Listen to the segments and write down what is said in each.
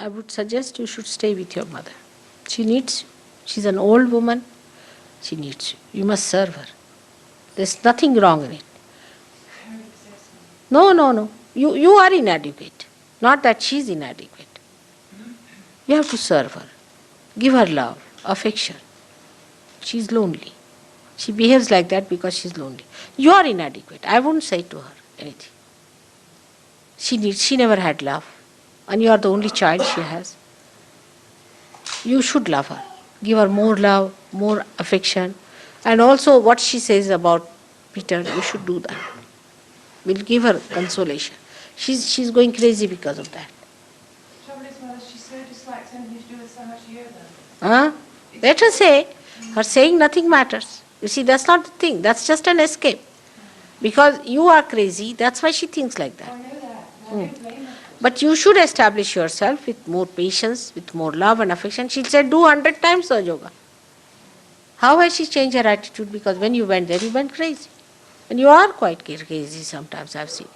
I would suggest you should stay with your mother. She needs you. She's an old woman. She needs you. You must serve her. There's nothing wrong in it. No, no, no. You are inadequate. Not that she's inadequate. You have to serve her. Give her love, affection. She's lonely. She behaves like that because she's lonely. You are inadequate. I won't say to her anything. She never had love. And you are the only child she has. You should love her. Give her more love, more affection. And also what she says about Peter, you should do that. We'll give her consolation. She's going crazy because of that. The trouble is, Mother, she so dislikes anything to do with Sahajyoga. Huh? Let her say. Her saying nothing matters. You see, that's not the thing. That's just an escape. Because you are crazy, that's why she thinks like that. I know that. I don't blame her. But you should establish yourself with more patience, with more love and affection. She said, do 100 times Sahajyoga. How has she changed her attitude? Because when you went there, you went crazy. And you are quite crazy sometimes, I've seen.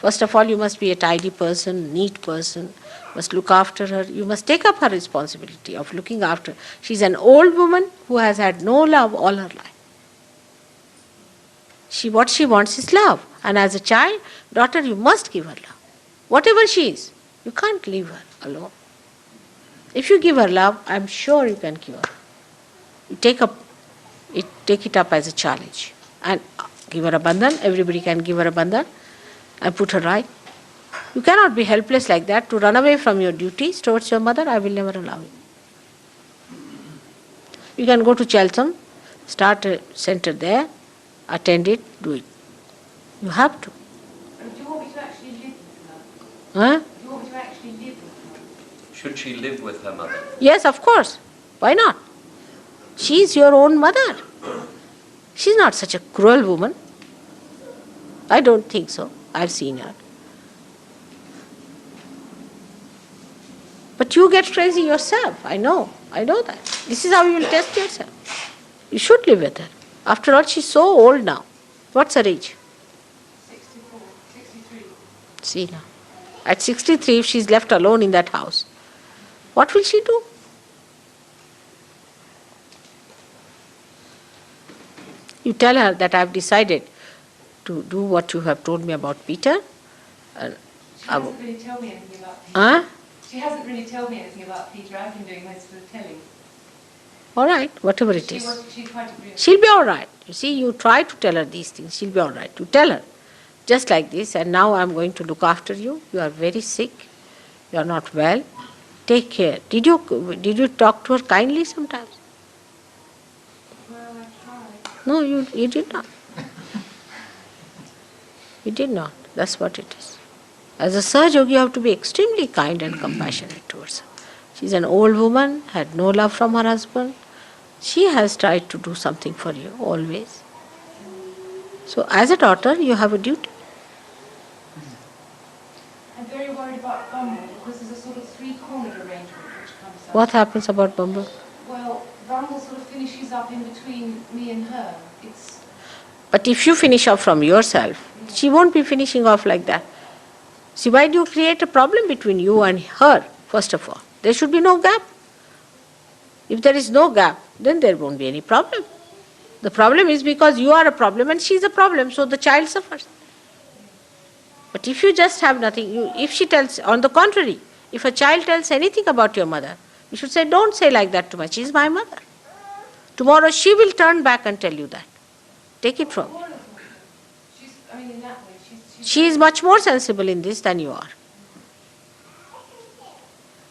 First of all, you must be a tidy person, neat person, must look after her. You must take up her responsibility of looking after her. She's an old woman who has had no love all her life. What she wants is love. And as a child, daughter, you must give her love. Whatever she is, you can't leave her alone. If you give her love, I'm sure you can give her. You take it up as a challenge and give her a bandhan. Everybody can give her a bandhan and put her right. You cannot be helpless like that to run away from your duties towards your mother. I will never allow you. You can go to Cheltenham, start a center there, attend it, do it. You have to. Do you want me to actually live with her? Huh? Do you want me to actually live with her? Should she live with her mother? Yes, of course. Why not? She is your own mother. She's not such a cruel woman. I don't think so. I've seen her. But you get crazy yourself. I know that. This is how you will test yourself. You should live with her. After all, she's so old now. What's her age? 64, 63. See now. At 63, if she's left alone in that house, what will she do? You tell her that I've decided to do what you have told me about Peter. She hasn't really told me anything about Peter. Huh? She hasn't really told me anything about Peter. I've been doing most of the telling. All right, whatever it is. She's quite agreeable. She'll be all right. You see, you try to tell her these things. She'll be all right. You tell her, just like this, and now I'm going to look after you. You are very sick. You are not well. Take care. Did you talk to her kindly sometimes? Well, I tried. No, you did not. You did not. That's what it is. As a Sahajyogi, you have to be extremely kind and compassionate towards her. She's an old woman, had no love from her husband. She has tried to do something for you, always. So as a daughter, you have a duty. I'm very worried about Bumble because there's a sort of three-cornered arrangement which comes up. What happens about Bumble? Well, Bumble sort of finishes up in between me and her. But if you finish off from yourself, she won't be finishing off like that. See, why do you create a problem between you and her, first of all? There should be no gap. If there is no gap, then there won't be any problem. The problem is because you are a problem and she is a problem, so the child suffers. But if you just have nothing, if she tells, on the contrary, if a child tells anything about your mother, you should say, don't say like that to me, she is my mother. Tomorrow she will turn back and tell you that. Take it from me. In that way, She is much more sensible in this than you are.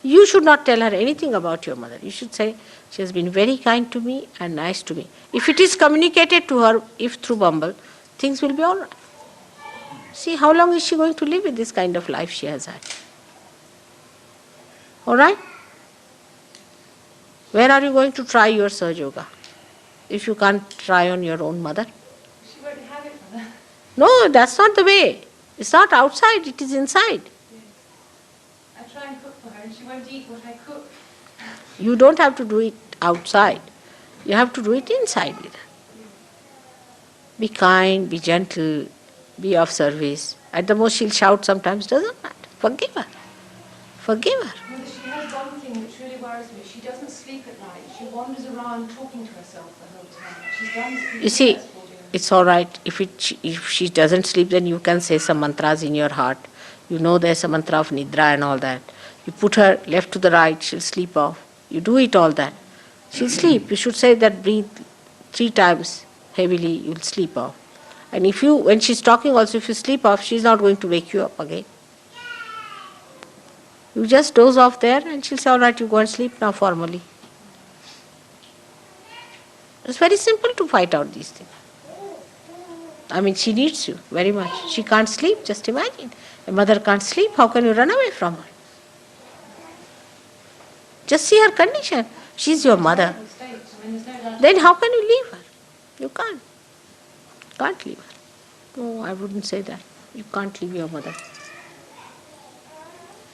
You should not tell her anything about your mother. You should say, she has been very kind to me and nice to me. If it is communicated to her, if through Bumble, things will be all right. See, how long is she going to live with this kind of life she has had? All right? Where are you going to try your Sahajyoga if you can't try on your own mother? She won't have it for that. No, that's not the way. It's not outside, it is inside. Yes. I try and cook for her and she won't eat what I cook. You don't have to do it outside. You have to do it inside with her. Be kind, be gentle, be of service. At the most she'll shout sometimes, doesn't matter. Forgive her. Forgive her. Whether she has thing which really worries me. She doesn't sleep at night. She wanders around talking to herself the whole time. She's done this You see, it's all right. If she doesn't sleep, then you can say some mantras in your heart. You know there's a mantra of nidra and all that. You put her left to the right, she'll sleep off. You do it all that. She'll sleep. You should say that, breathe 3 times heavily, you'll sleep off. And when she's talking also, if you sleep off, she's not going to wake you up again. You just doze off there and she'll say, all right, you go and sleep now formally. It's very simple to fight out these things. I mean, she needs you very much. She can't sleep, just imagine. A mother can't sleep, how can you run away from her? Just see her condition. She's your mother. Then how can you leave her? You can't. Can't leave her. No, I wouldn't say that. You can't leave your mother.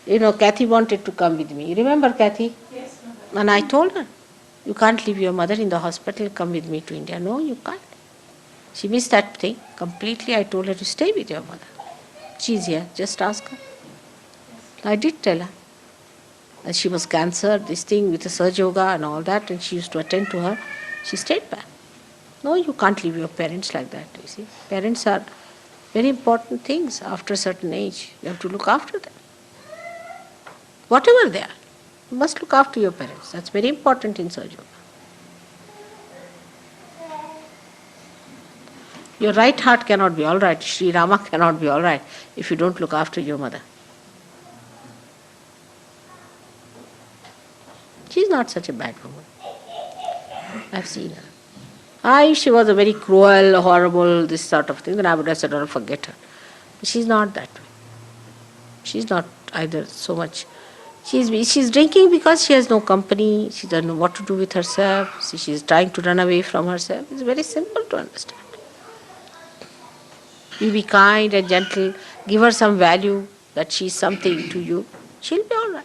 You know, Kathy wanted to come with me. You remember Kathy? Yes, Mother. And I told her, you can't leave your mother in the hospital, come with me to India. No, you can't. She missed that thing completely. I told her to stay with your mother. She's here, just ask her. I did tell her. And she was cancer, this thing with the Sahajyoga and all that, and she used to attend to her. She stayed back. No, you can't leave your parents like that, you see. Parents are very important things after a certain age. You have to look after them. Whatever they are, you must look after your parents. That's very important in Sahajyoga. Your right heart cannot be all right. Shri Rama cannot be all right if you don't look after your mother. She's not such a bad woman. I've seen her. If she was a very cruel, horrible, this sort of thing, then I would have said, oh, forget her. But she's not that way. She's not either so much. She's drinking because she has no company. She doesn't know what to do with herself. She's trying to run away from herself. It's very simple to understand. You be kind and gentle. Give her some value that she's something to you. She'll be all right.